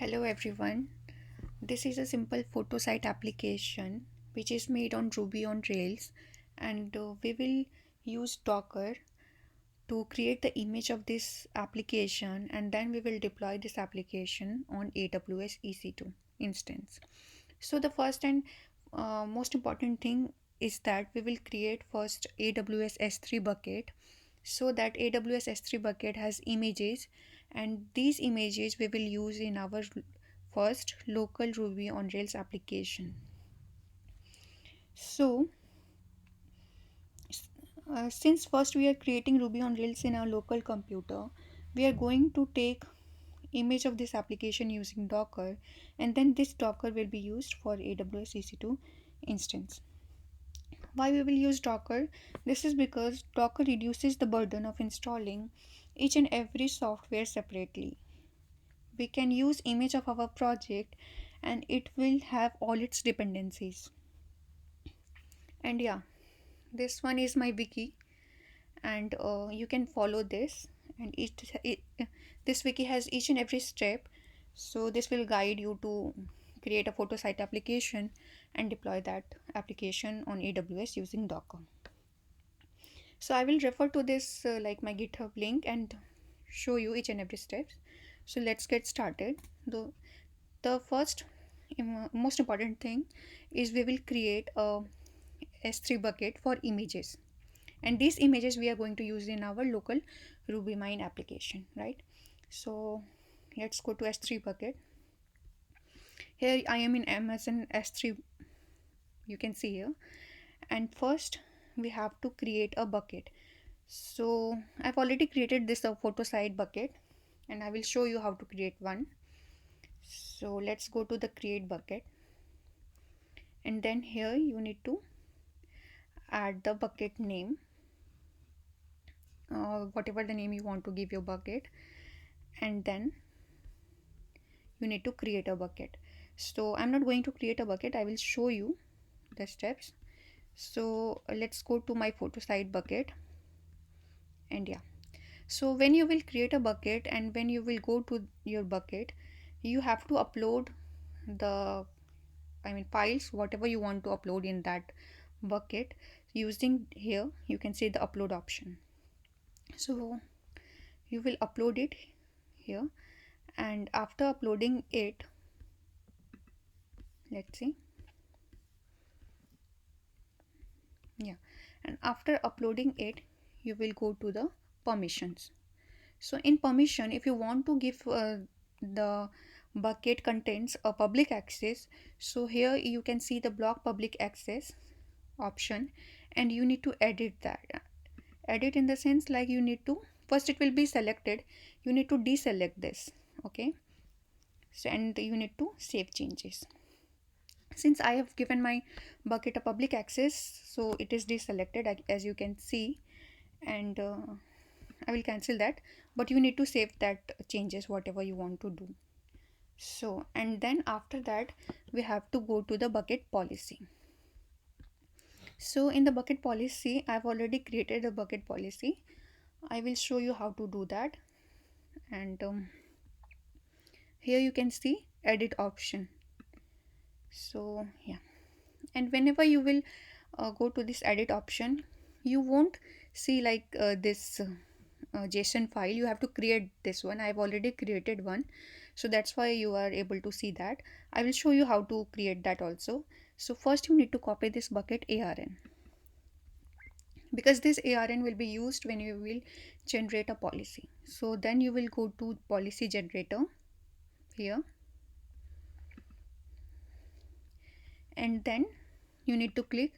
Hello everyone. This is a simple PhotoSite application which is made on Ruby on Rails, and we will use Docker to create the image of this application, and then we will deploy this application on AWS EC2 Instance. So the first and most important thing is that we will create first AWS S3 Bucket, so that AWS S3 Bucket has images, and these images we will use in our first local Ruby on Rails application. So since first we are creating Ruby on Rails in our local computer, we are going to take image of this application using Docker, and then this Docker will be used for AWS EC2 instance. Why we will use Docker? This is because Docker reduces the burden of installing each and every software separately. We can use image of our project and it will have all its dependencies. And yeah, this one is my wiki, and you can follow this, and this wiki has each and every step, so this will guide you to create a PhotoSite application and deploy that application on AWS using Docker. So I will refer to this like my GitHub link and show you each and every step. So let's get started. The first most important thing is we will create a S3 bucket for images, and these images we are going to use in our local RubyMine application, right? So let's go to S3 bucket. Here I am in Amazon S3, you can see here. And first we have to create a bucket. So I've already created this PhotoSite bucket, and I will show you how to create one. So let's go to the create bucket, and then here you need to add the bucket name, whatever the name you want to give your bucket, and then you need to create a bucket. So I'm not going to create a bucket, I will show you the steps. So let's go to my PhotoSite bucket, and yeah, so when you will create a bucket and when you will go to your bucket, you have to upload the files whatever you want to upload in that bucket. Using here you can see the upload option, so you will upload it here, and after uploading it, let's see, yeah, and after uploading it you will go to the permissions. So in permission, if you want to give the bucket contains a public access, so here you can see the block public access option, and you need to edit that. Edit in the sense like you need to, first it will be selected, you need to deselect this, okay? So and you need to save changes. Since I have given my bucket a public access, so it is deselected as you can see, and I will cancel that, but you need to save that changes whatever you want to do. So and then after that we have to go to the bucket policy. So in the bucket policy, I've already created a bucket policy. I will show you how to do that. And here you can see edit option. So yeah, and whenever you will go to this edit option, you won't see like this JSON file. You have to create this one. I've already created one, so that's why you are able to see that. I will show you how to create that also. So first you need to copy this bucket ARN, because this ARN will be used when you will generate a policy. So then you will go to policy generator here, and then you need to click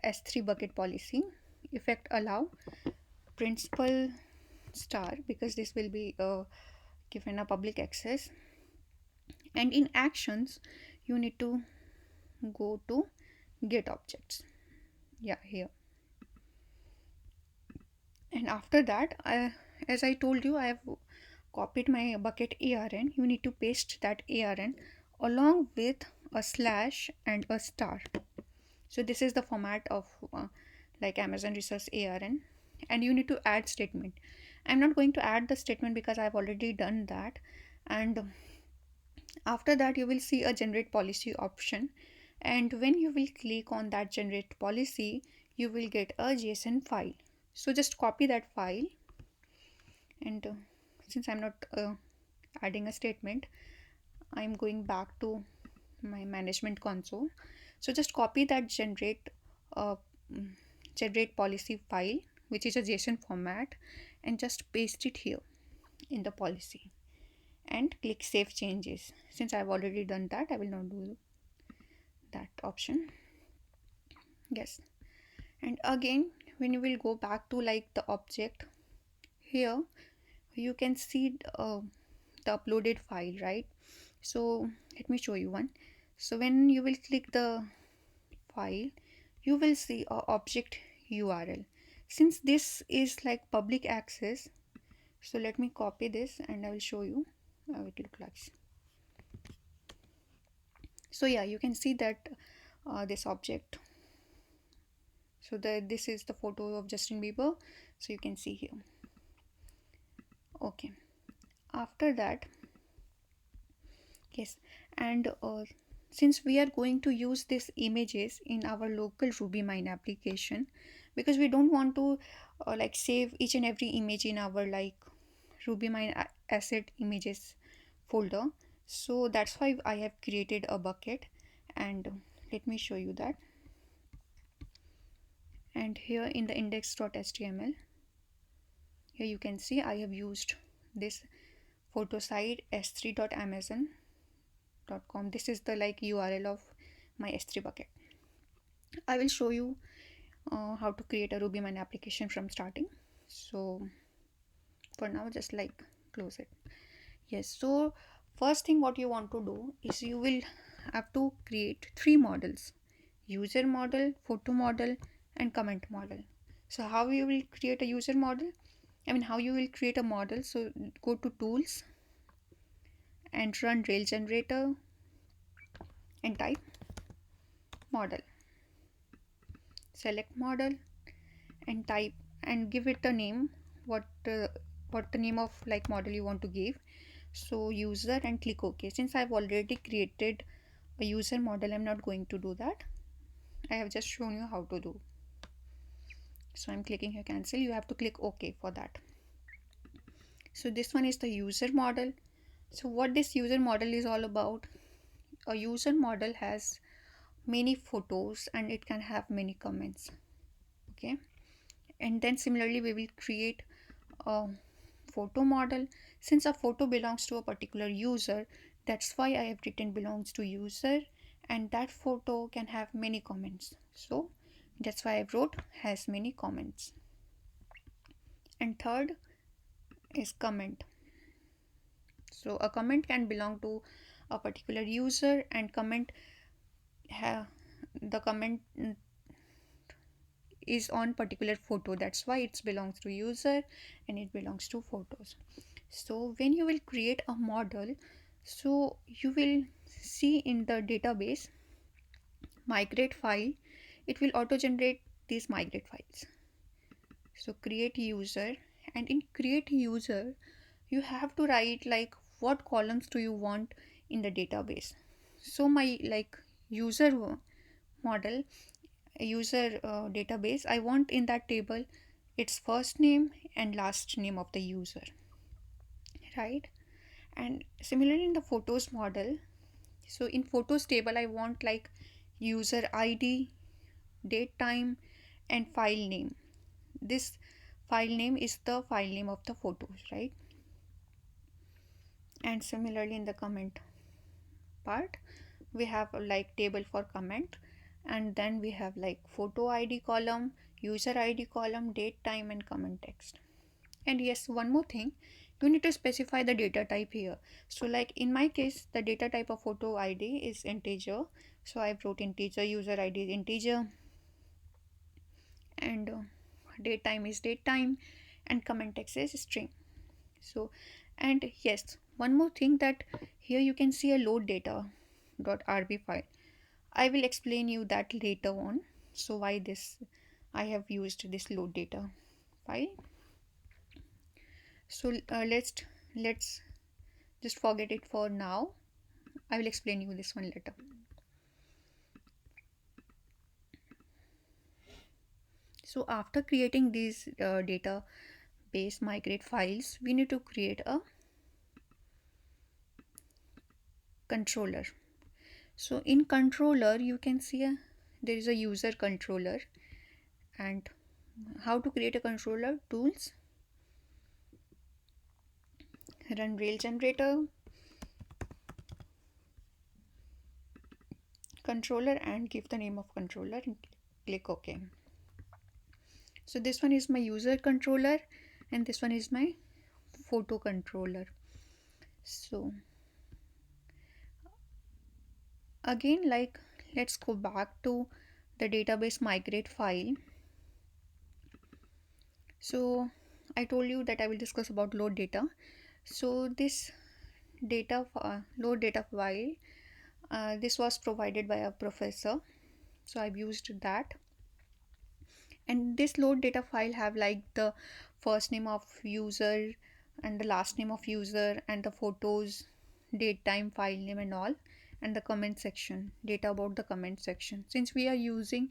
S3 bucket policy, effect allow, principal star, because this will be given a public access, and in actions you need to go to get objects, yeah, here. And after that, as I told you, I have copied my bucket ARN. You need to paste that ARN along with a slash and a star. So this is the format of like Amazon Research ARN, and you need to add statement. I'm not going to add the statement because I've already done that, and After that, you will see a generate policy option, and when you will click on that generate policy, you will get a JSON file. So just copy that file, and since I'm not adding a statement, I'm going back to my management console. So just copy that uh, mm, generate policy file, which is a JSON format, and just paste it here in the policy and click save changes. Since I've already done that, I will not do that option. Yes, and again, when you will go back to like the object, here you can see the uploaded file, right? So let me show you one. So when you will click the file, you will see a object URL. Since this is like public access, so let me copy this and I will show you how it looks like. So yeah, you can see that this object. So this is the photo of Justin Bieber. So you can see here. Okay. After that, yes, and since we are going to use these images in our local RubyMine application, because we don't want to like save each and every image in our like RubyMine asset images folder. So that's why I have created a bucket, and let me show you that. And here in the index.html, here you can see I have used this PhotoSite s3.amazon.com. This is the like URL of my S3 bucket. I will show you how to create a RubyMine application from starting. So for now, just like close it. Yes, so first thing what you want to do is you will have to create three models: user model, photo model, and comment model. So how you will create a user model? I mean, how you will create a model? So go to tools and run rail generator and type model. Select model and type and give it a name. What what the name of like model you want to give. So user and click OK. Since I've already created a user model, I'm not going to do that. I have just shown you how to do. So I'm clicking here cancel. You have to click OK for that. So this one is the user model. So what this user model is all about, a user model has many photos and it can have many comments. Okay, and then similarly we will create a photo model. Since a photo belongs to a particular user, that's why I have written belongs to user, and that photo can have many comments. So that's why I wrote has many comments. And third is comment. So a comment can belong to a particular user, and the comment is on particular photo. That's why it belongs to user and it belongs to photos. So when you will create a model, so you will see in the database migrate file, it will auto generate these migrate files. So create user, and in create user you have to write like what columns do you want in the database. So my like user model, user database, I want in that table its first name and last name of the user, right? And similarly in the photos model, so in photos table I want like user ID, date, time, and file name. This file name is the file name of the photos, right? And similarly in the comment part, we have like table for comment, and then we have like photo ID column, user ID column, date, time, and comment text. And yes, one more thing, you need to specify the data type here. So like in my case, the data type of photo ID is integer, so I wrote integer, user ID is integer, and date time is date time, and comment text is string. So, and yes, one more thing, that here you can see a load data .rb file. I will explain you that later on. So why this I have used this load data file. So let's just forget it for now. I will explain you this one later. So after creating these database migrate files, we need to create a controller. So in controller, you can see there is a user controller. And how to create a controller? Tools, run rail generator, controller, and give the name of controller and click OK. So this one is my user controller and this one is my photo controller. So again, like, let's go back to the database migrate file. So I told you that I will discuss about load data. So this load data file, this was provided by a professor, so I've used that. And this load data file have like the first name of user and the last name of user and the photos, date, time, file name and all, and the comment section, data about the comment section. Since we are using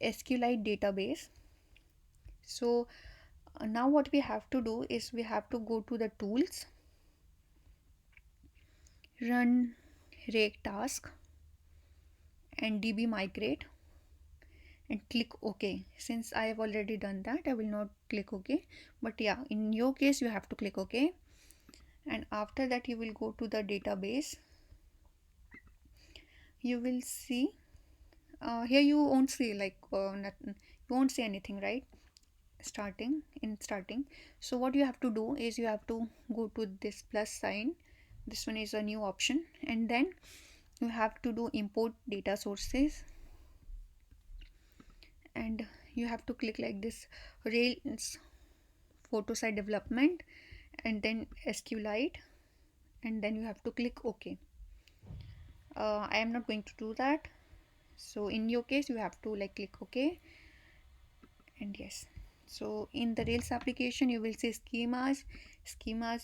SQLite database, so now what we have to do is we have to go to the tools, run rake task and db migrate and click OK. Since I have already done that, I will not click OK, but yeah, in your case you have to click OK. And after that you will go to the database. You will see here you won't see like nothing, you won't see anything, right? Starting. So what you have to do is you have to go to this plus sign, this one is a new option, and then you have to do import data sources, and you have to click like this Rails PhotoSite development and then SQLite, and then you have to click OK. I am not going to do that, so in your case you have to like click OK. And yes, so in the Rails application you will see schemas.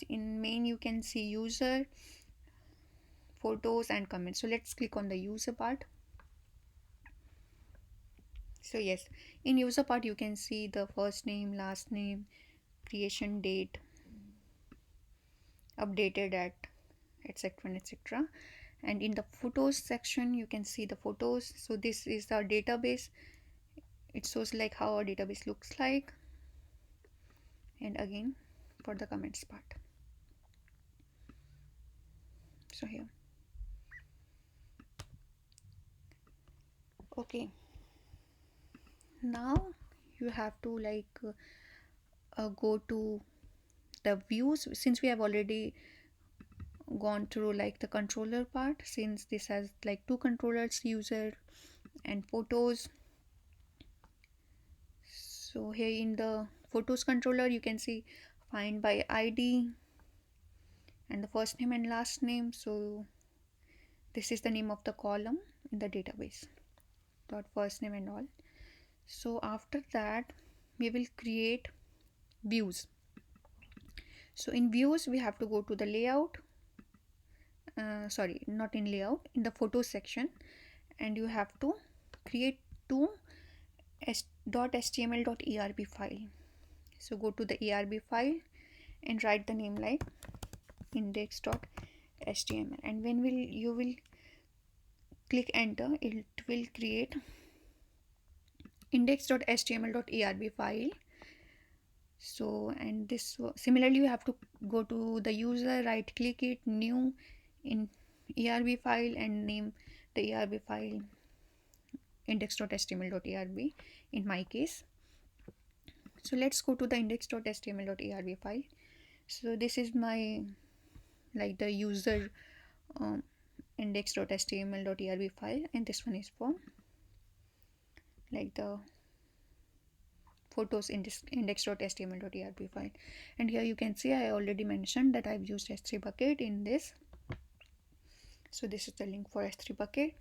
In main you can see user, photos and comments. So let's click on the user part. So yes, in user part you can see the first name, last name, creation date, updated at, etc, etc. And in the photos section you can see the photos. So this is our database, it shows like how our database looks like. And again for the comments part, so here. Okay, now you have to like go to the views. Since we have already gone through like the controller part, since this has like two controllers, user and photos. So here in the photos controller you can see find by ID and the first name and last name. So this is the name of the column in the database, dot first name and all. So after that we will create views. So in views we have to go to the layout, sorry, not in layout, in the photos section, and you have to create two .html.erb file. So go to the erb file and write the name like index.html, and when you will click enter, it will create index.html.erb file. So and this similarly you have to go to the user, right click it, new in erb file and name the erb file index.html.erb in my case. So let's go to the index.html.erb file. So this is my like the user index.html.erb file, and this one is for like the photos index.html.erb file. And here you can see I already mentioned that I've used S3 Bucket in this. So this is the link for S3 Bucket.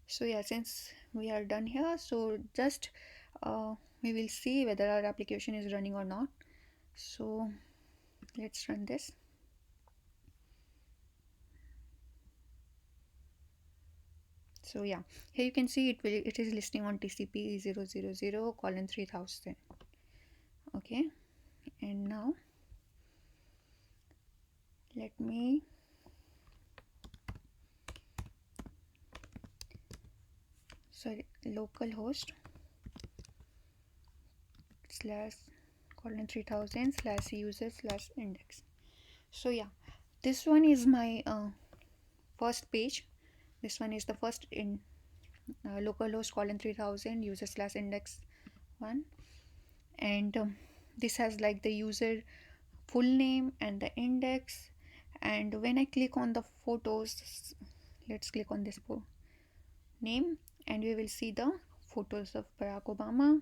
So yeah, since we are done here, so just we will see whether our application is running or not. So let's run this. So yeah, here you can see it is listing on TCP 000:3000. Okay, and now let me localhost slash colon 3000 slash user slash index. So yeah, this one is my first page. This one is the first in localhost colon 3000 user slash index one, and this has like the user full name and the index. And when I click on the photos, let's click on this name, and we will see the photos of Barack Obama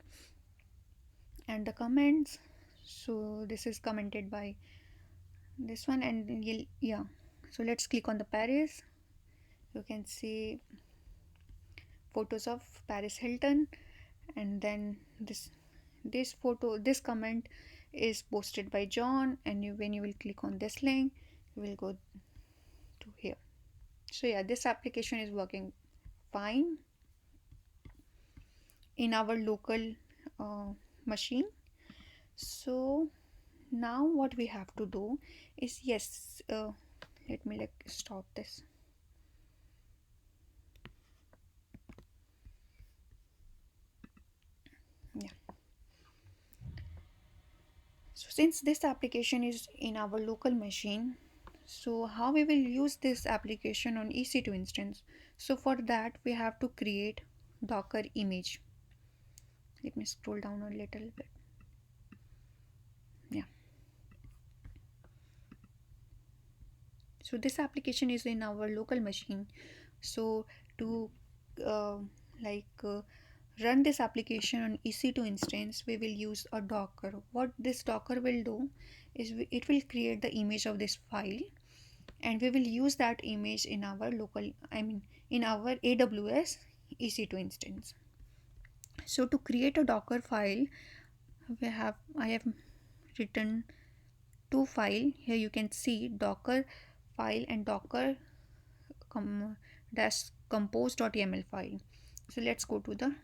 and the comments. So this is commented by this one, and yeah, so let's click on the Paris. You can see photos of Paris Hilton, and then this comment is posted by John, and when you will click on this link, you will go to here. So yeah, this application is working fine in our local machine. So now what we have to do is, yes, let me like stop this. Yeah, so since this application is in our local machine, so how we will use this application on EC2 instance? So for that we have to create Docker image. Let me scroll down a little bit. Yeah, so this application is in our local machine. So to uh, like run this application on EC2 instance, we will use a Docker. What this Docker will do is it will create the image of this file, and we will use that image in our local, I mean in our AWS EC2 instance. So to create a Docker file, I have written two file. Here you can see Docker file and Docker dash compose.yaml file. So let's go to the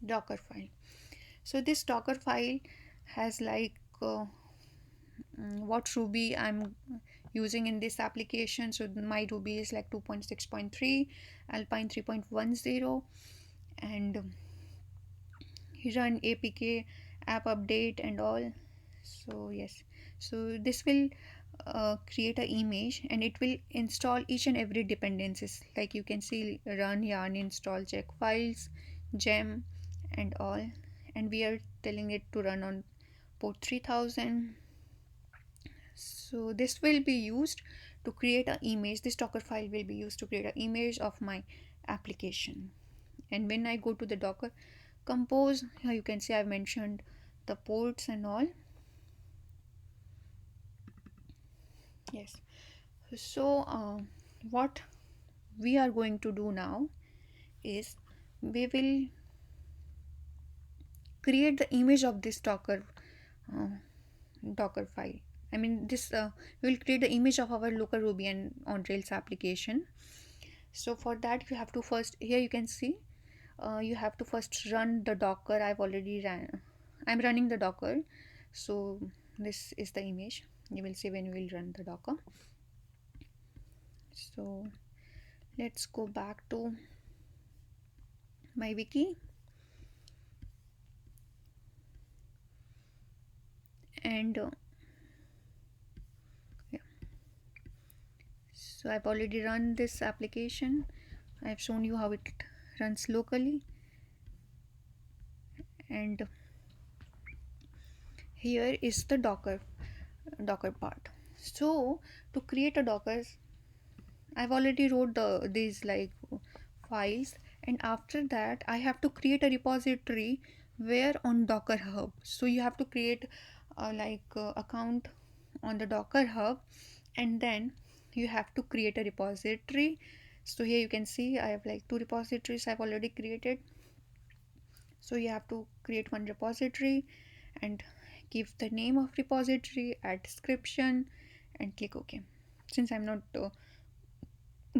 Docker file. So this Docker file has like what Ruby I'm using in this application. So my Ruby is like 2.6.3, Alpine 3.10, and run APK app update and all. So yes, so this will create an image, and it will install each and every dependencies, like you can see run yarn install check files gem and all, and we are telling it to run on port 3000. So this will be used to create an image. This Docker file will be used to create an image of my application. And when I go to the Docker compose, here you can see I've mentioned the ports and all. Yes, so what we are going to do now is we will create the image of this uh, Docker file. I mean this we will create the image of our local Ruby and on Rails application. So for that you have to first, here you can see you have to first run the Docker. I'm running the Docker. So this is the image you will see when you will run the Docker. So let's go back to my wiki, and yeah, so I've already run this application. I've shown you how it runs locally, and here is the Docker part. So to create a Docker, I've already wrote these like files, and after that I have to create a repository where on Docker Hub. So you have to create account on the Docker Hub, and then you have to create a repository. So here you can see I have like two repositories I've already created. So you have to create one repository and give the name of repository, add description, and click OK. Since I'm not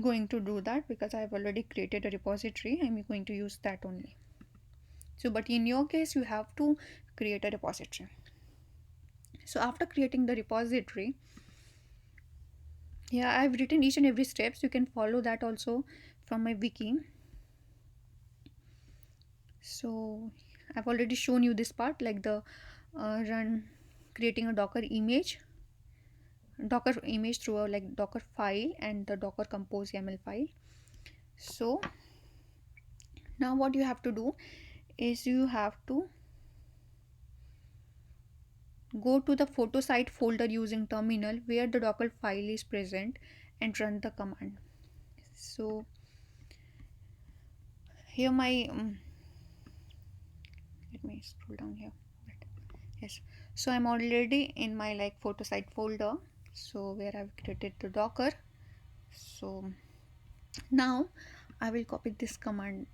going to do that because I've already created a repository. I'm going to use that only. So but in your case you have to create a repository. So after creating the repository, yeah, I've written each and every steps. You can follow that also from my wiki. So I've already shown you this part, like the run creating a docker image through a like docker file and the docker compose yaml file. So now what you have to do is you have to go to the PhotoSite folder using terminal where the docker file is present and run the command. So here my let me scroll down here. Yes, so I'm already in my like PhotoSite folder, so where I've created the docker. So now I will copy this command,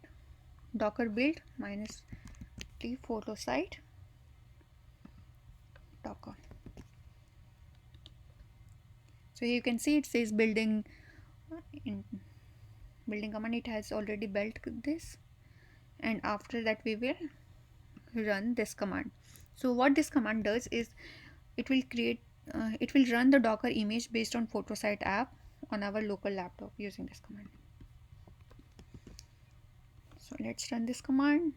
docker build -t PhotoSite docker. So you can see it says building in building command. It has already built this, and after that we will run this command. So what this command does is it will create it will run the docker image based on PhotoSite app on our local laptop using this command. So let's run this command.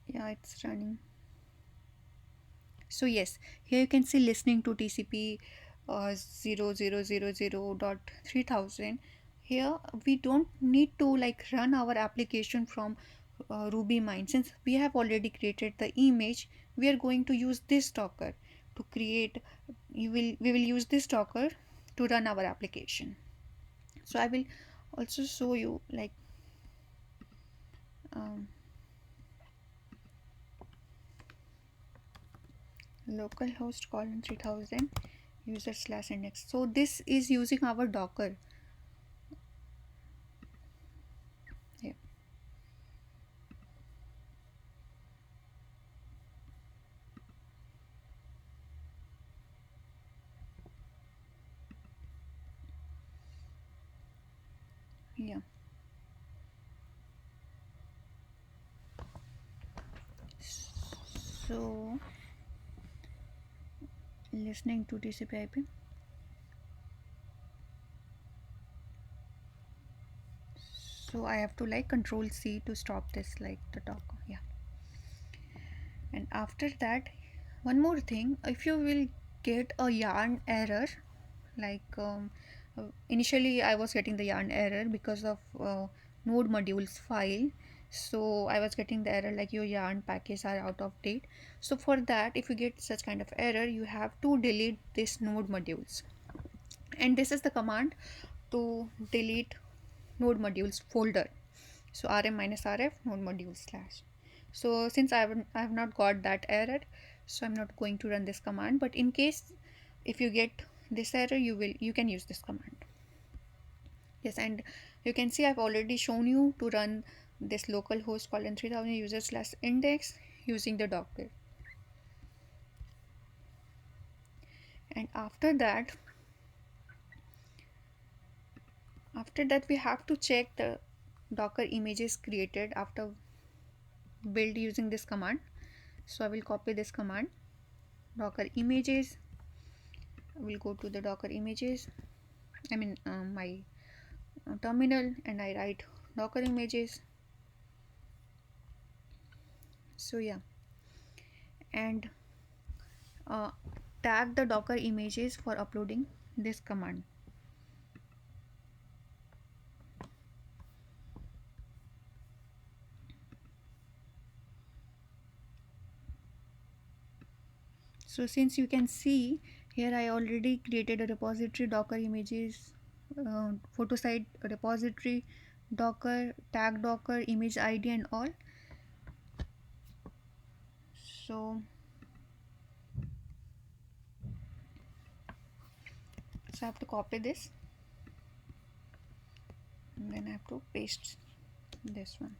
Yeah, it's running. So yes, here you can see listening to TCP 0000.3000. Here we don't need to like run our application from RubyMine. Since we have already created the image, we are going to use this docker to create. We will use this docker to run our application. So I will also show you like um, localhost colon 3000 user/index. So this is using our docker. Yeah. Yeah. So listening to TCP IP. So I have to like control C to stop this like the talk. Yeah. And after that, one more thing, if you will get a yarn error, like initially I was getting the yarn error because of node modules file. So I was getting the error like your yarn packages are out of date. So for that, if you get such kind of error, you have to delete this node modules, and this is the command to delete node modules folder. So rm-rf node modules slash. So since I have not got that error, so I'm not going to run this command, but in case if you get this error, you can use this command. Yes, and you can see I've already shown you to run this localhost colon 3000 user/index using the docker. And after that we have to check the docker images created after build using this command. So I will copy this command, docker images. I will go to the docker images, I mean my terminal, and I write docker images. So yeah, and tag the docker images for uploading this command. So since you can see here, I already created a repository, docker images, PhotoSite repository, docker, tag docker, image ID and all. So I have to copy this, and then I have to paste this one.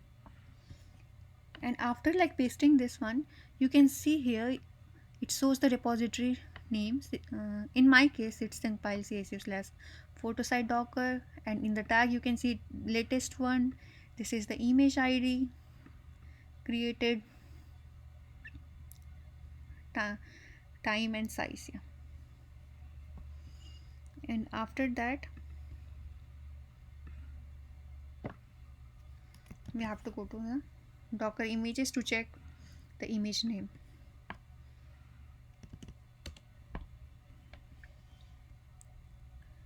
And after like pasting this one, you can see here it shows the repository names. In my case, it's syncpile csu slash photosite docker, and in the tag you can see latest one. This is the image id created, time and size. Yeah. And after that, we have to go to the docker images to check the image name.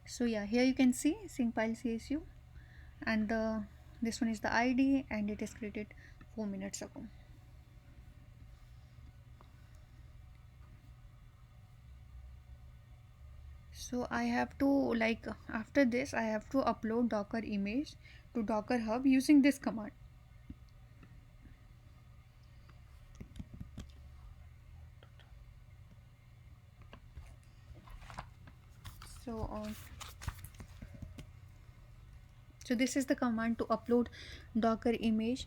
So yeah, here you can see syncpile csu, and this one is the id, and it is created 4 minutes ago. So I have to, like, after this I have to upload docker image to docker hub using this command. So so this is the command to upload docker image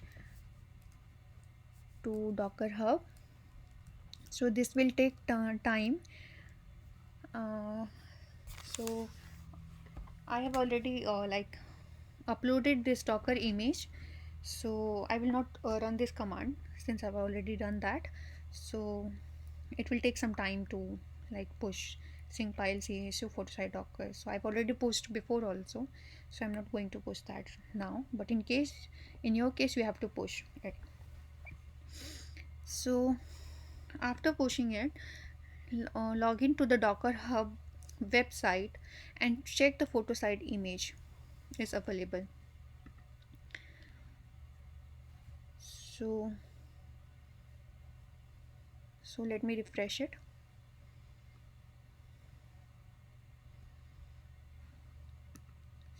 to docker hub. So this will take time. So I have already uploaded this docker image, so I will not run this command since I've already done that. So it will take some time to like push syncpile csu photosite docker. So I've already pushed before also, so I'm not going to push that now, but in your case you have to push it. So after pushing it, log in to the docker hub website and check the photosite image is available. So let me refresh it.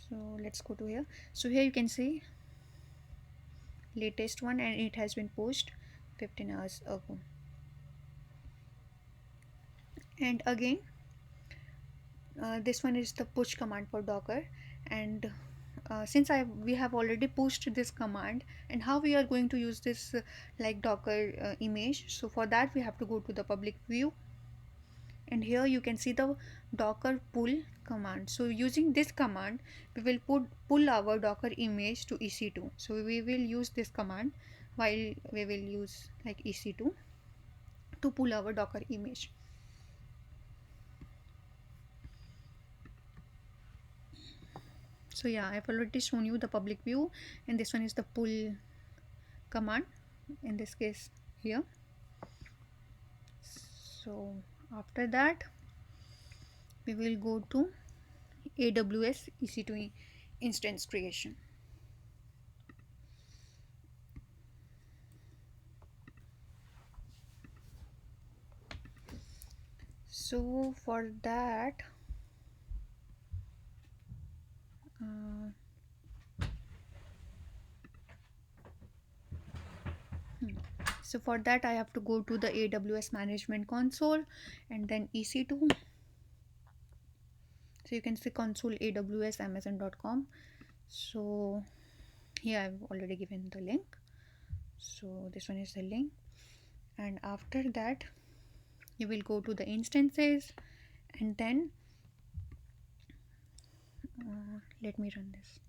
So let's go to here. So here you can see latest one, and it has been pushed 15 hours ago. And again, this one is the push command for docker, and since we have already pushed this command, and how we are going to use this like docker image. So for that we have to go to the public view, and here you can see the docker pull command. So using this command we will pull our docker image to ec2. So we will use this command while we will use like ec2 to pull our docker image. So yeah, I've already shown you the public view, and this one is the pull command, in this case here. So after that we will go to AWS EC2 instance creation. So for that uh, so for that I have to go to the AWS management console and then EC2. So you can see console AWS amazon.com. So here I've already given the link. So this one is the link, and after that you will go to the instances, and then let me run this.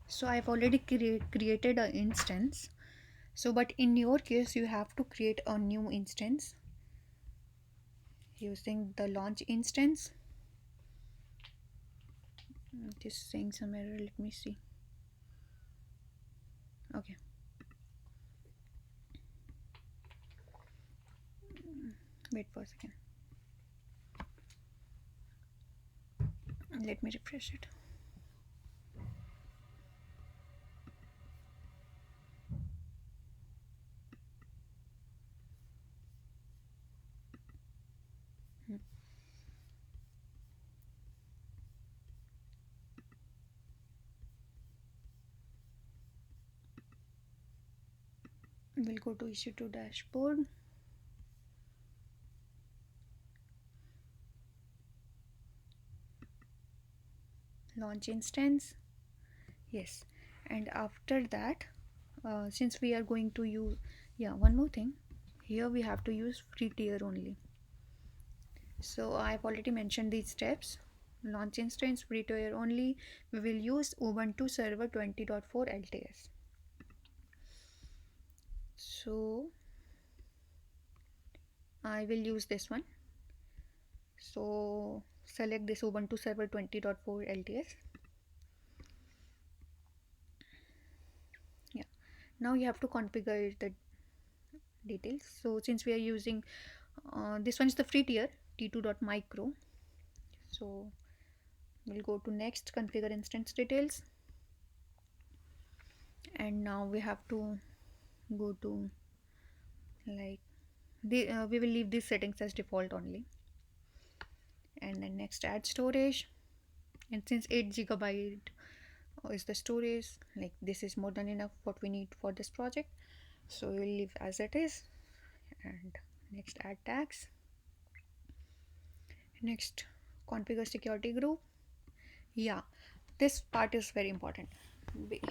So I've already created an instance. So but in your case you have to create a new instance using the launch instance. It is saying some error, let me see. Okay, wait for a second, let me refresh it. We'll go to issue2 dashboard. Launch instance, yes. And after that since we are going to use, yeah, one more thing, here we have to use free tier only. So I've already mentioned these steps. Launch instance, free tier only. We will use Ubuntu server 20.4 LTS. So I will use this one. So select this Ubuntu server 20.4 LTS. Yeah, now you have to configure the details. So since we are using this one is the free tier t2.micro, so we'll go to next, configure instance details, and now we have to go to, like, we will leave these settings as default only, and then next, add storage. And since 8 GB is the storage, like this is more than enough what we need for this project, so we'll leave as it is. And next, add tags. Next, configure security group. Yeah, this part is very important.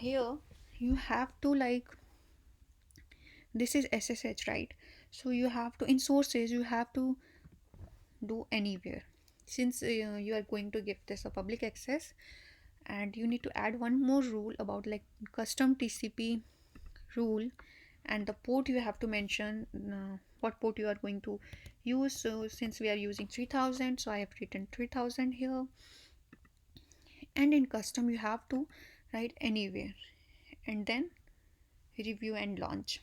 Here you have to, like, this is SSH, right? So you have to, in sources you have to do anywhere, since you are going to give this a public access. And you need to add one more rule about, like, custom TCP rule, and the port you have to mention what port you are going to use. So since we are using 3000, so I have written 3000 here. And in custom you have to write anywhere, and then review and launch.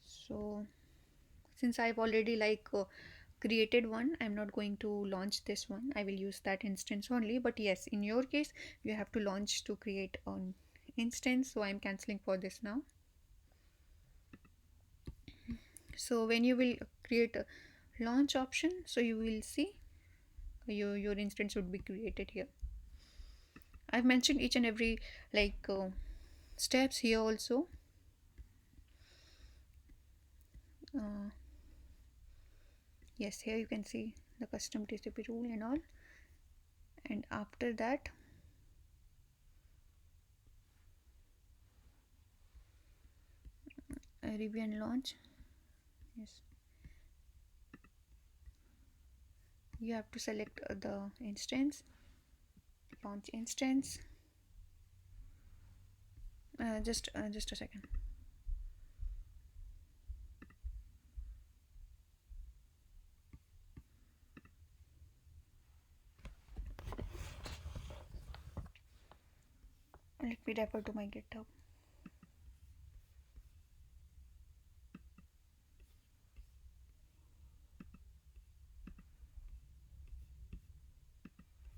So since I've already, like, created one, I'm not going to launch this one. I will use that instance only. But yes, in your case you have to launch to create an instance, so I'm canceling for this now. So when you will create a launch option, so you will see your instance would be created here. I've mentioned each and every, like, steps here also. uh, yes, here you can see the custom TCP rule and all. And after that, review and launch. Yes, you have to select the instance, launch instance. Just a second. Let me refer to my GitHub.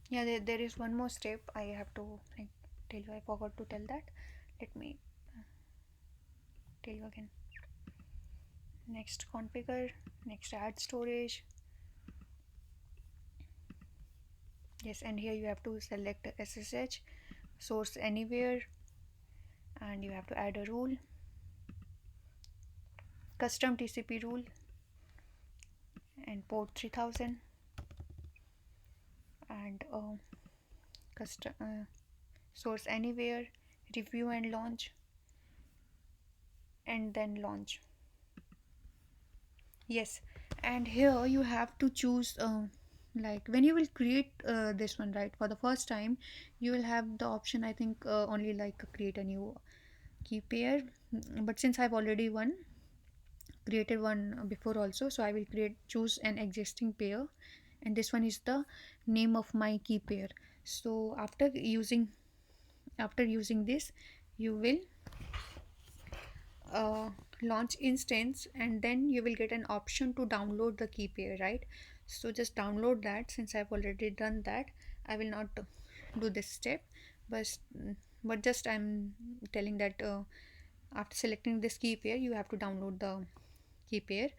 Yeah, there is one more step I have to, like, tell you. I forgot to tell that. Let me tell you again. Next, configure. Next, add storage. Yes, and here you have to select SSH, source anywhere, and you have to add a rule, custom TCP rule, and port 3000, and custom source anywhere, review and launch, and then launch. Yes, and here you have to choose, like, when you will create this one, right, for the first time, you will have the option, I think, only, like, create a new key pair. But since I've already created one before also, so I will choose an existing pair, and this one is the name of my key pair. So after using this, you will uh, launch instance, and then you will get an option to download the key pair, right? So just download that. Since I've already done that, I will not do this step, but just I'm telling that after selecting this key pair, you have to download the key pair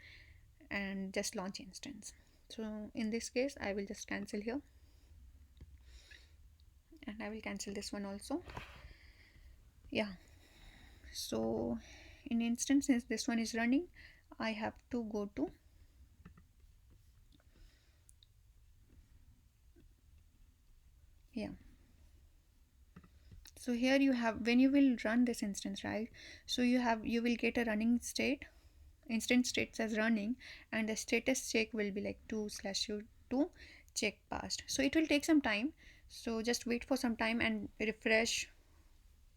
and just launch instance. So in this case, I will just cancel here, and I will cancel this one also. Yeah, so in instance, since this one is running, I have to go to, yeah, So here you have, when you will run this instance, right, so you will get a running state, instance state says running, and the status check will be like 2/u2 check passed. So it will take some time, so just wait for some time and refresh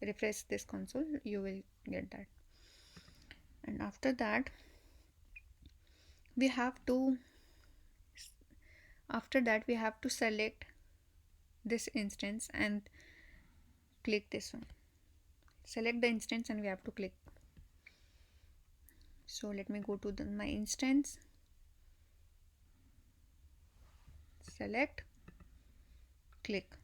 this console, you will get that. And after that we have to select this instance and click this one, select the instance and we have to click. So let me go to my instance, select, click.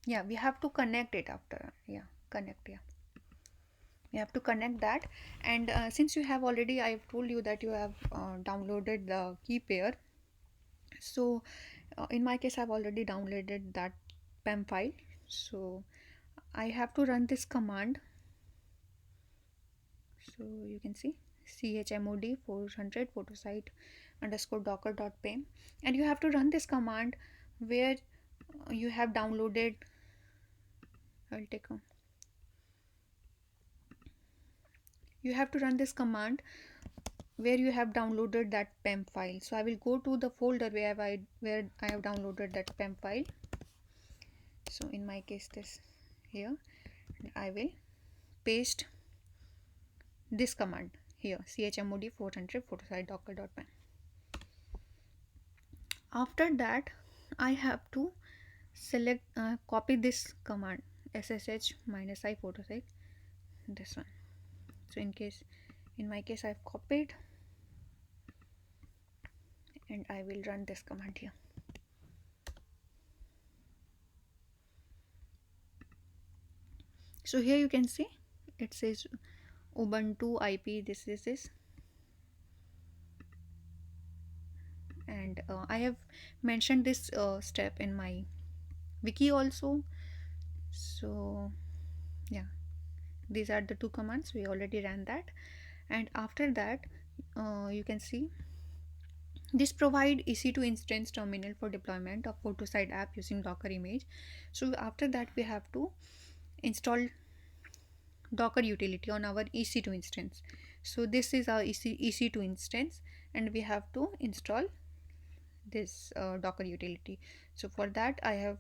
Yeah, we have to connect it after. Yeah, connect. Yeah, you have to connect that. And since you have already, I've told you that you have downloaded the key pair. So in my case I've already downloaded that pem file, so I have to run this command. So you can see chmod 400 photosite underscore docker.pem, and you have to run this command where you have downloaded. I'll take a You have to run this command where you have downloaded that pem file. So I will go to the folder where I have downloaded that pem file. So in my case this here, I will paste this command here, chmod 400 photosite docker.pem. After that I have to select copy this command ssh -i photosite, this one. So in my case I've copied, and I will run this command here. So here you can see it says Ubuntu IP, this is this, and I have mentioned this step in my wiki also. So yeah, these are the two commands, we already ran that. And after that you can see this provide EC2 instance terminal for deployment of PhotoSite app using Docker image. So after that we have to install Docker utility on our EC2 instance. So this is our EC2 instance, and we have to install this Docker utility. So for that I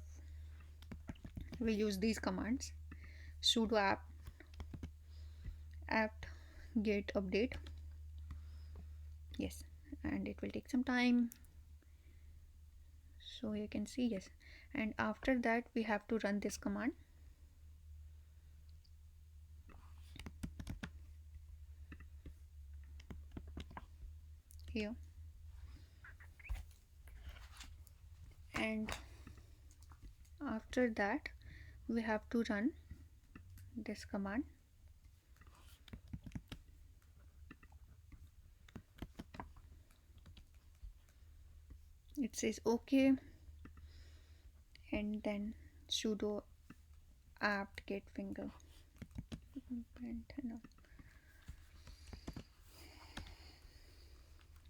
will use these commands: sudo apt get update. Yes, and it will take some time. So you can see, yes, and after that we have to run this command here, and after that we have to run this command. It says okay, and then sudo apt get finger.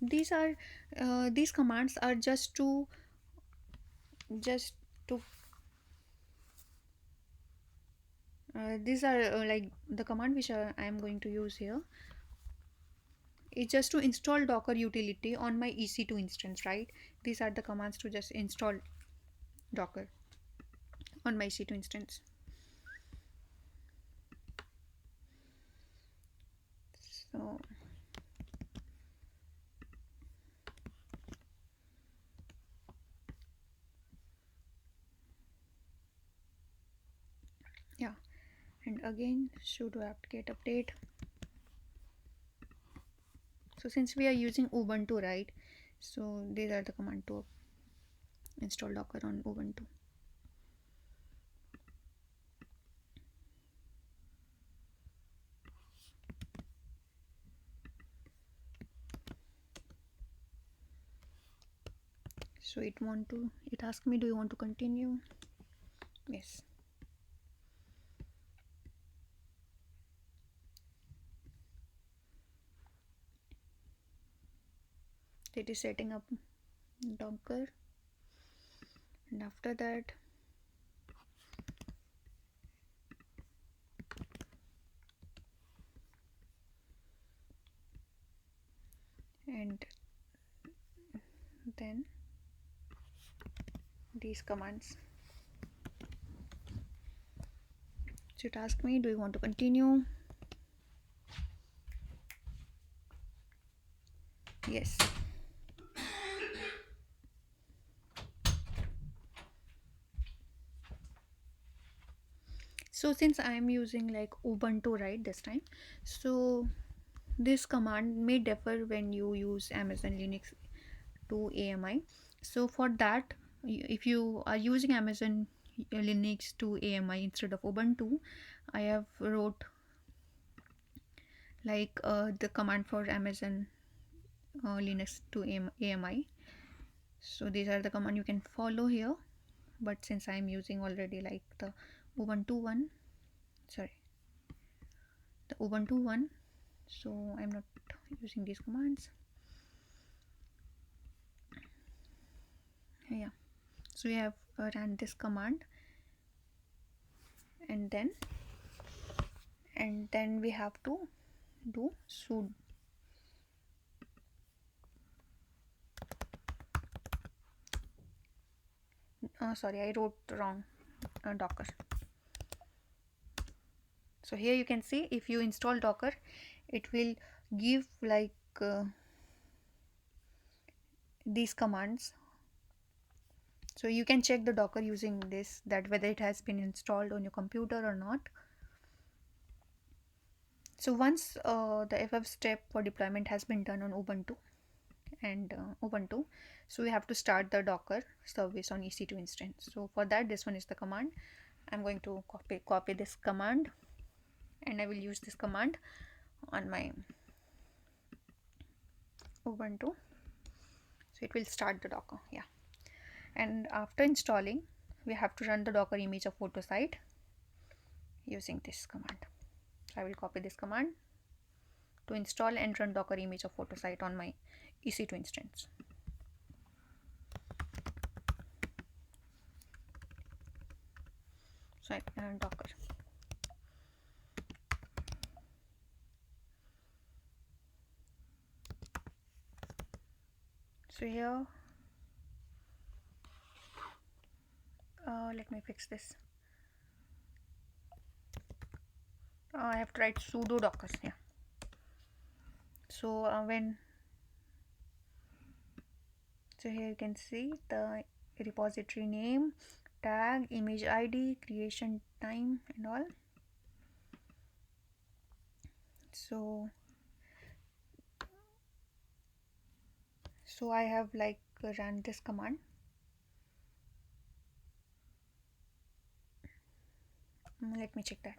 These commands are just to these are like the command which I am going to use here. It's just to install Docker utility on my EC2 instance, right? These are the commands to just install Docker on my EC2 instance. So yeah, and again sudo apt get update. So since we are using Ubuntu, right, so these are the command to install Docker on Ubuntu. So it asked me, do you want to continue? Yes. It is setting up Docker, and after that and then these commands. So it asked me, do you want to continue? Yes. So since I am using like Ubuntu right this time, so this command may differ when you use Amazon Linux to AMI. So for that, if you are using Amazon Linux to AMI instead of Ubuntu, I have wrote like the command for Amazon Linux to AMI. So these are the command you can follow here, but since I am using already like the Ubuntu one, sorry, the Ubuntu one, so I'm not using these commands. Yeah, so we have ran this command, and then we have to do sudo. Sorry, I wrote wrong. Docker. So here you can see if you install Docker, it will give like these commands. So you can check the Docker using this, that whether it has been installed on your computer or not. So once the FF step for deployment has been done on Ubuntu and Ubuntu, so we have to start the Docker service on EC2 instance. So for that, this one is the command. I'm going to copy this command, and I will use this command on my Ubuntu. So it will start the Docker. Yeah. And after installing, we have to run the Docker image of PhotoSite using this command. So I will copy this command to install and run Docker image of PhotoSite on my EC2 instance. So Docker. So here, let me fix this. I have to write sudo docker. Yeah. So so here you can see the repository name, tag, image ID, creation time, and all. So I have like run this command. Let me check that.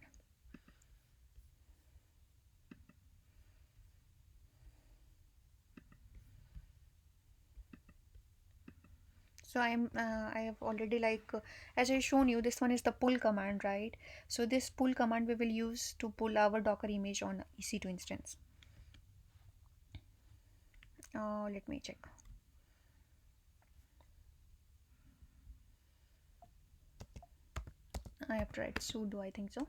So I have already like as I shown you, this one is the pull command, right? So this pull command we will use to pull our Docker image on EC2 instance. Let me check. I have to write sudo, I think so.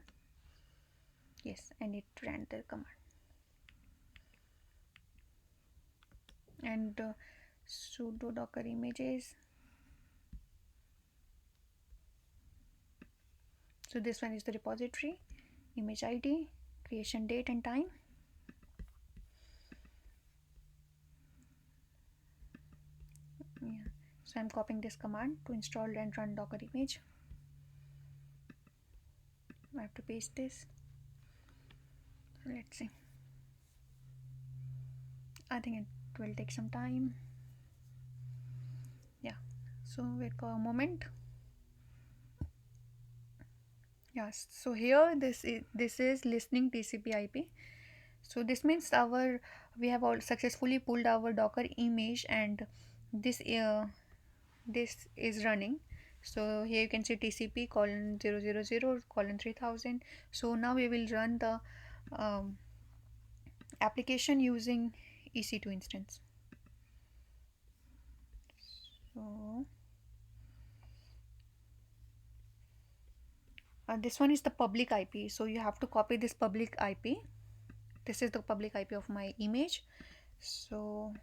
Yes, and it ran the command. And sudo docker images. So this one is the repository, image ID, creation date and time. Yeah. So I'm copying this command to install and run Docker image. I have to paste this. So let's see. I think it will take some time. Yeah. So wait for a moment. Yes. So here this is listening TCP/IP. So this means we have all successfully pulled our Docker image, and this this is running. So here you can see TCP colon 000 colon 3000. So now we will run the application using EC2 instance. So this one is the public IP, so you have to copy this public IP. This is the public IP of my image. So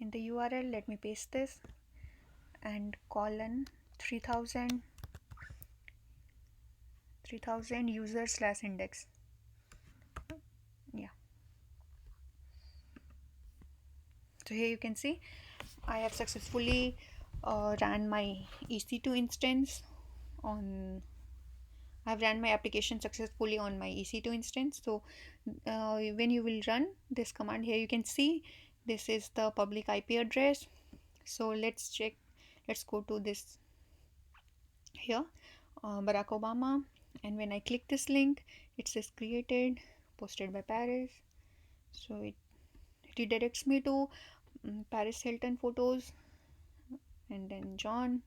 in the URL, let me paste this and colon 3000 user slash index. Yeah. So here you can see I have successfully ran my EC2 instance on. I've ran my application successfully on my EC2 instance. So when you will run this command, here you can see this is the public IP address. So let's check. Let's go to this here, Barack Obama, and when I click this link, it says created, posted by Paris. So it redirects me to Paris Hilton photos, and then John.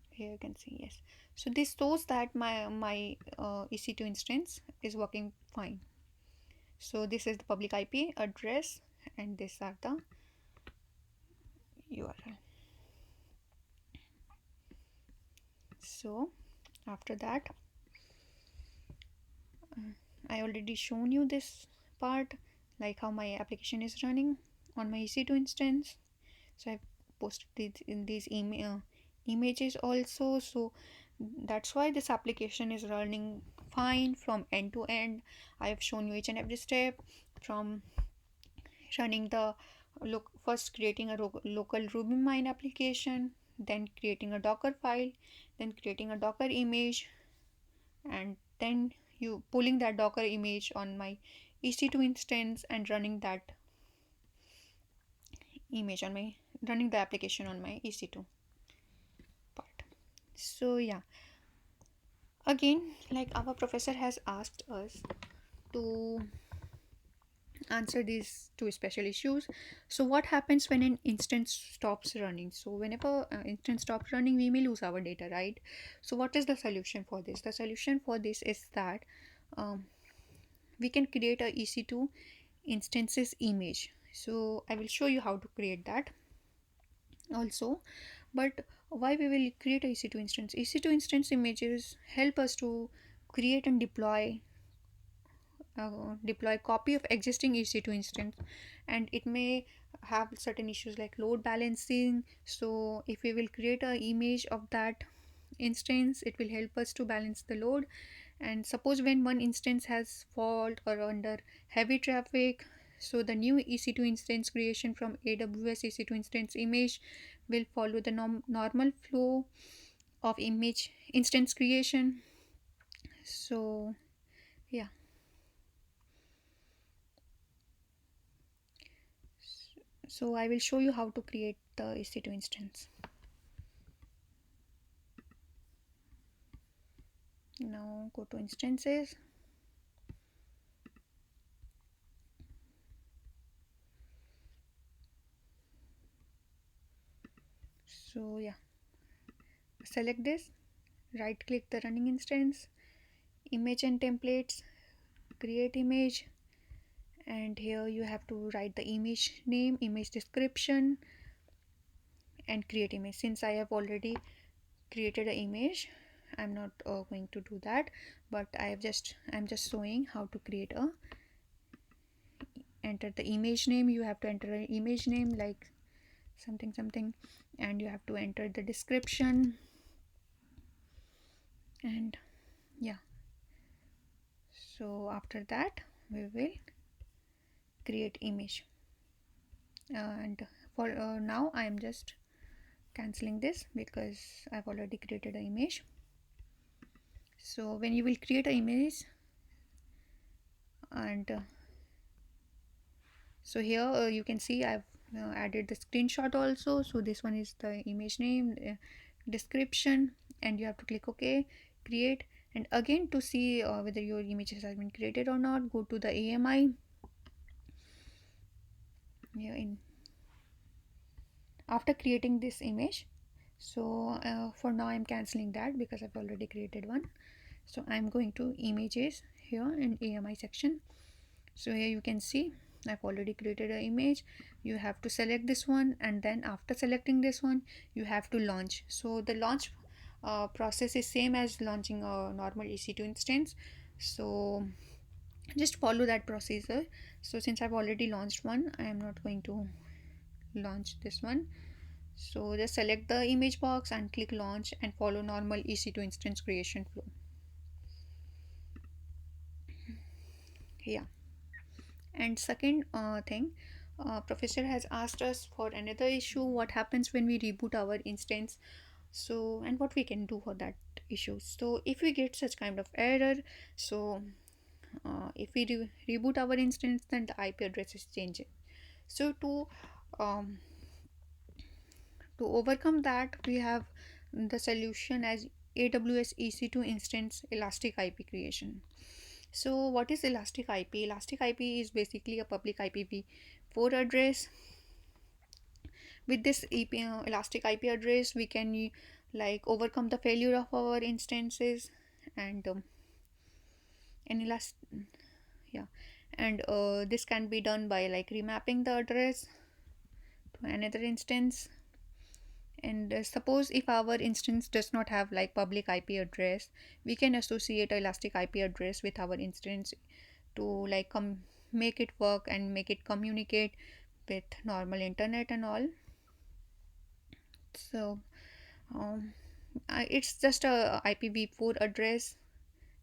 Here you can see, yes. So this shows that my EC2 instance is working fine. So this is the public IP address, and these are the URL. So after that, I already shown you this part, like how my application is running on my EC2 instance. So I posted these in these images also. So that's why this application is running fine from end to end. I have shown you each and every step, from running the first creating a local RubyMine application, then creating a Docker file, then creating a Docker image, and then you pulling that Docker image on my EC2 instance and running that image on my running the application on my EC2 part. So yeah, again, like our professor has asked us to answer these two special issues. So what happens when an instance stops running? So whenever instance stops running, we may lose our data, right? So what is the solution for this? The solution for this is that um, we can create a EC2 instances image. So I will show you how to create that also. But why we will create a EC2 instance? EC2 instance images help us to create and deploy copy of existing EC2 instance, and it may have certain issues like load balancing. So if we will create an image of that instance, it will help us to balance the load. And suppose when one instance has fault or under heavy traffic, so the new EC2 instance creation from AWS EC2 instance image will follow the normal flow of image instance creation. So yeah, so I will show you how to create the EC2 instance. Now go to instances. So yeah, select this, right click the running instance, image and templates, create image, and here you have to write the image name, image description, and create image. Since I have already created an image, I'm not going to do that, but I'm just showing how to create a. Enter the image name. You have to enter an image name like something something, and you have to enter the description, and yeah. So after that we will create image, and for now I am just cancelling this because I've already created an image. So when you will create an image, and so here you can see I've added the screenshot also. So this one is the image name, description, and you have to click OK, create. And again, to see whether your images has been created or not, go to the AMI. Yeah, in after creating this image. So for now I'm cancelling that because I've already created one. So I'm going to images here in AMI section. So here you can see I've already created an image. You have to select this one, and then after selecting this one you have to launch. So the launch process is same as launching a normal EC2 instance. So just follow that procedure. So since I've already launched one, I am not going to launch this one. So just select the image box and click launch and follow normal EC2 instance creation flow. Yeah. And second thing, professor has asked us for another issue, what happens when we reboot our instance. So and what we can do for that issue. So if we get such kind of error, so if we reboot our instance, then the IP address is changing. So um, to overcome that, we have the solution as AWS EC2 Instance Elastic IP creation. So what is Elastic IP? Elastic IP is basically a public IPv4 address. With this Elastic IP address, we can like overcome the failure of our instances, and yeah, and this can be done by like remapping the address to another instance. And suppose if our instance does not have like public IP address, we can associate elastic IP address with our instance to like make it work and make it communicate with normal internet and all. So um, it's just a IPv4 address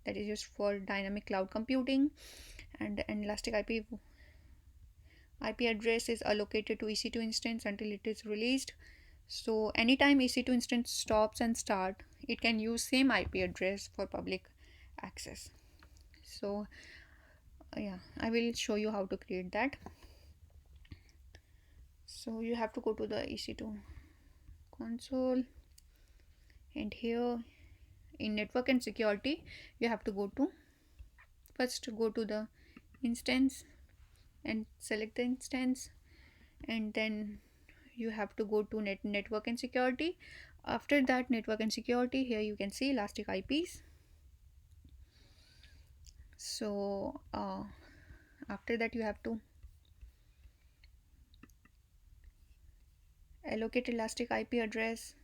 that is used for dynamic cloud computing, and an elastic IP address is allocated to EC2 instance until it is released. So anytime EC2 instance stops and start, it can use same IP address for public access. So yeah, I will show you how to create that. So you have to go to the EC2 console, and here in network and security you have to go to the instance and select the instance, and then you have to go to network and security. After that, network and security, here you can see elastic IPs. So after that you have to allocate elastic IP address,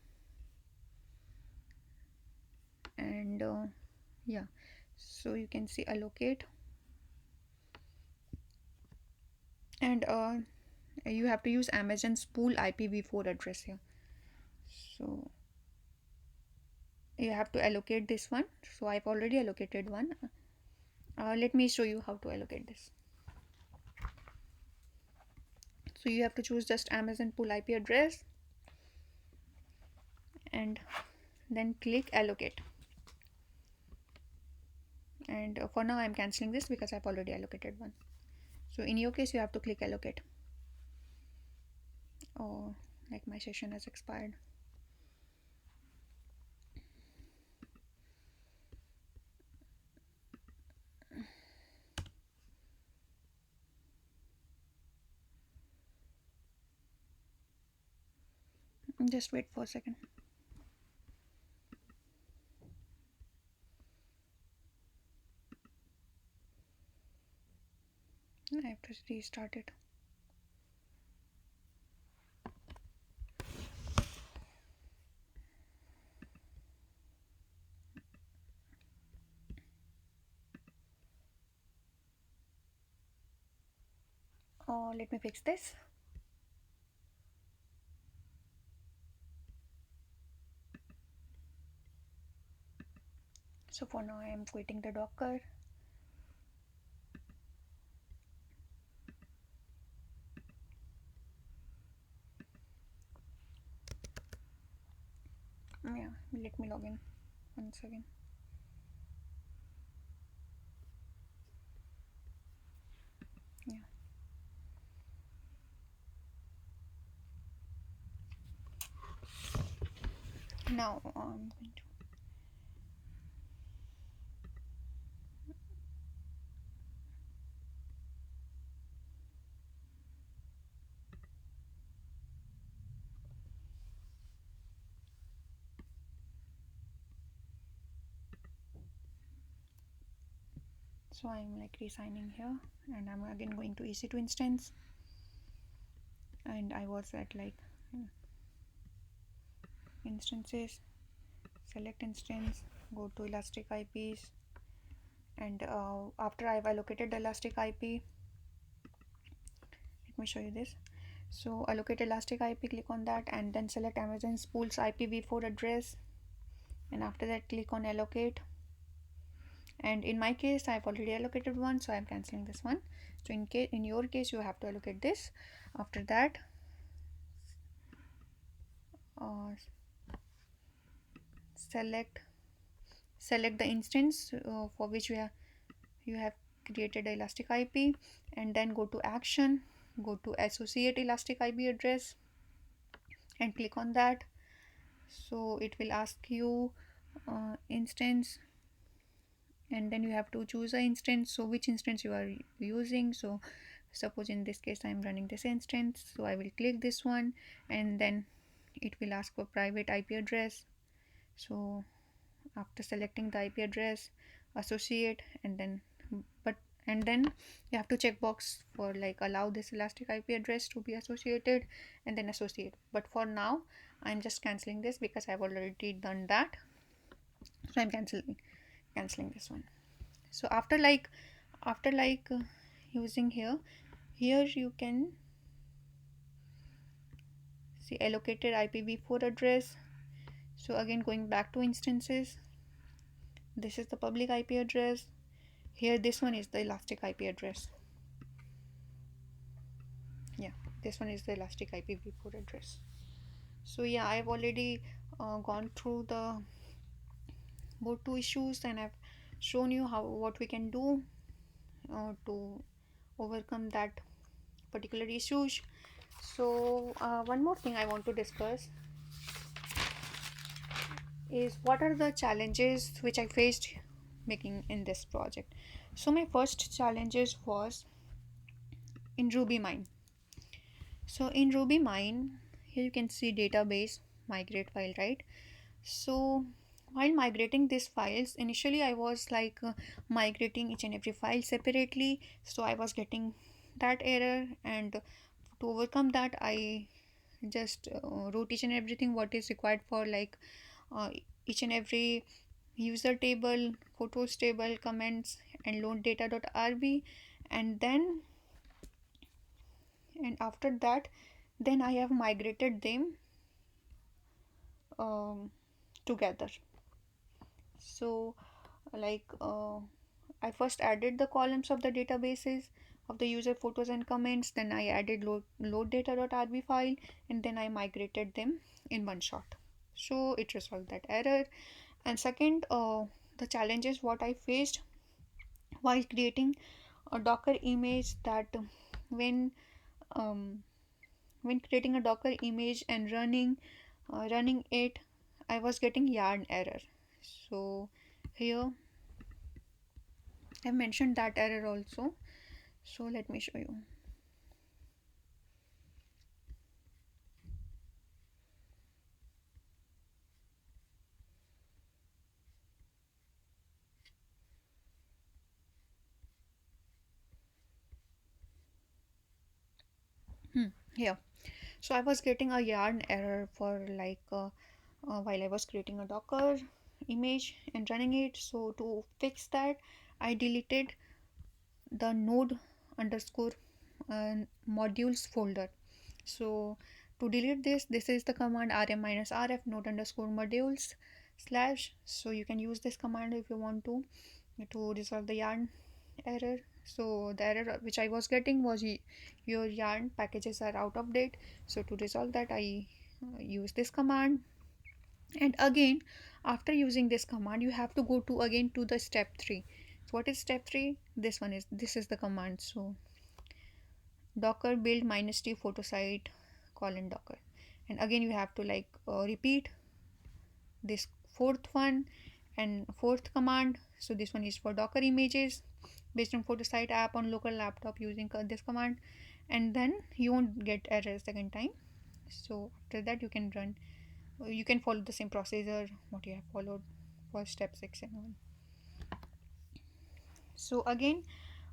and yeah, so you can see allocate, and you have to use Amazon's pool IPv4 address here. So you have to allocate this one. So I've already allocated one. Let me show you how to allocate this. So you have to choose just Amazon pool IP address and then click allocate. And for now I'm cancelling this because I've already allocated one. So in your case you have to click allocate. Oh, like my session has expired. Just wait for a second. I have to restart it. Oh, let me fix this. So for now I am quitting the Docker. Yeah, let me log in once again. Yeah. Now I'm going to. So I'm like resigning here, and I'm again going to EC2 instance, and I was at like instances, select instance, go to elastic IPs, and after I've allocated the elastic IP, let me show you this. So allocate elastic IP, click on that, and then select Amazon Spool's IPv4 address, and after that click on allocate. And in my case I've already allocated one, so I'm cancelling this one. So in your case you have to allocate this. After that uh, select the instance for which you have created the elastic IP, and then go to action, go to associate elastic IP address, and click on that. So it will ask you instance, and then you have to choose an instance, so which instance you are using. So suppose in this case I'm running this instance, so I will click this one, and then it will ask for private IP address. So after selecting the IP address, associate, and then but and then you have to check box for like allow this elastic IP address to be associated, and then associate. But for now I'm just canceling this because I've already done that, so I'm canceling this one. So after using here you can see allocated IPv4 address. So again going back to instances, this is the public IP address. Here this one is the elastic IP address. Yeah, this one is the elastic IPv4 address. So yeah, I've already gone through the both two issues, and I've shown you how what we can do to overcome that particular issues. So one more thing I want to discuss is what are the challenges which I faced making in this project. So my first challenges was in RubyMine. So in RubyMine, here you can see database migrate file, right? So while migrating these files, initially I was like migrating each and every file separately, so I was getting that error, and to overcome that I just wrote each and everything what is required for like uh, each and every user table, photos table, comments, and load data.rb, and then and after that then I have migrated them um, together. So like I first added the columns of the databases of the user photos and comments, then I added load data.rb file, and then I migrated them in one shot. So it resolved that error. And second, the challenges what I faced while creating a Docker image, that when um, when creating a Docker image and running it, I was getting yarn error. So here I mentioned that error also. So let me show you. Here, so I was getting a yarn error for like while I was creating a Docker image and running it. So to fix that, I deleted the node underscore modules folder. So to delete this is the command rm-rf node underscore modules slash. So you can use this command if you want to resolve the yarn error. So the error which I was getting was your yarn packages are out of date. So to resolve that I use this command. And again, after using this command you have to go to again to the step 3. So what is step 3? This is the command. So docker build -t PhotoSite :docker, and again you have to like repeat this fourth one and fourth command. So this one is for Docker images based on PhotoSite app on local laptop using this command, and then you won't get error second time. So after that you can follow the same procedure what you have followed for step 6 and 1. So again,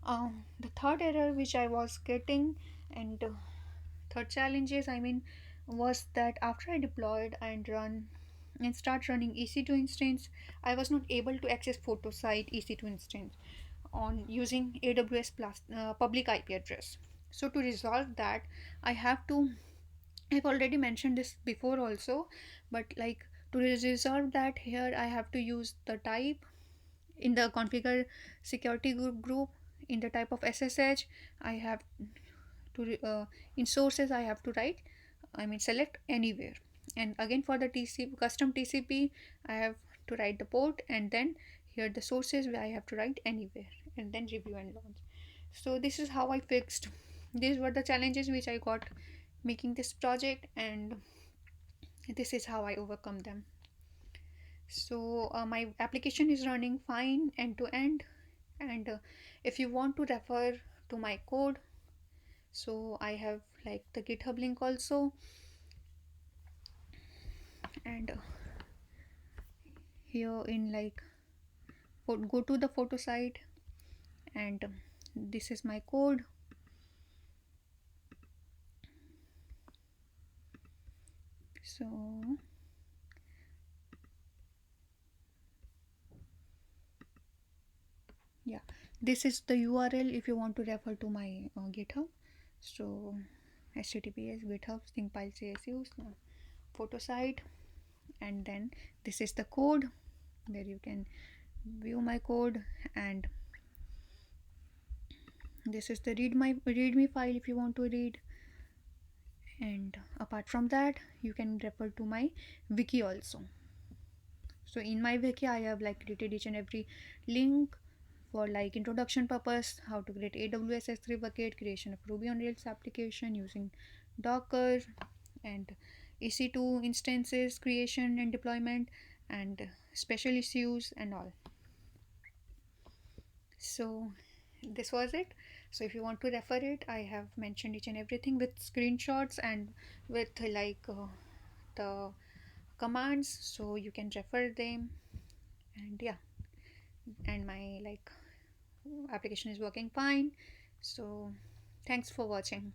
the third error which I was getting, and third challenges I mean, was that after I deployed and run and start running EC2 instance, I was not able to access PhotoSite EC2 instance on using AWS plus public IP address. So to resolve that, I have to, I've already mentioned this before also, but like, to resolve that, here I have to use the type in the configure security group, in the type of SSH I have to in sources I have to write, I mean select anywhere. And again for the TCP custom TCP, I have to write the port, and then here the sources where I have to write anywhere, and then review and launch. So this is how I fixed. These were the challenges which I got making this project, and this is how I overcome them. So my application is running fine end to end, and if you want to refer to my code, so I have like the GitHub link also, and here in like go to the photo site, and this is my code. So yeah, this is the URL if you want to refer to my GitHub. So https github syncpile csu photo site, and then this is the code where you can view my code, and this is the readme file if you want to read. And apart from that, you can refer to my wiki also. So in my wiki I have like created each and every link for like introduction purpose, how to create AWS S3 bucket, creation of Ruby on Rails application using Docker, and EC2 instances creation and deployment, and special issues and all. So this was it. So if you want to refer it, I have mentioned each and everything with screenshots and with like the commands, so you can refer them. And yeah, and my like application is working fine. So thanks for watching.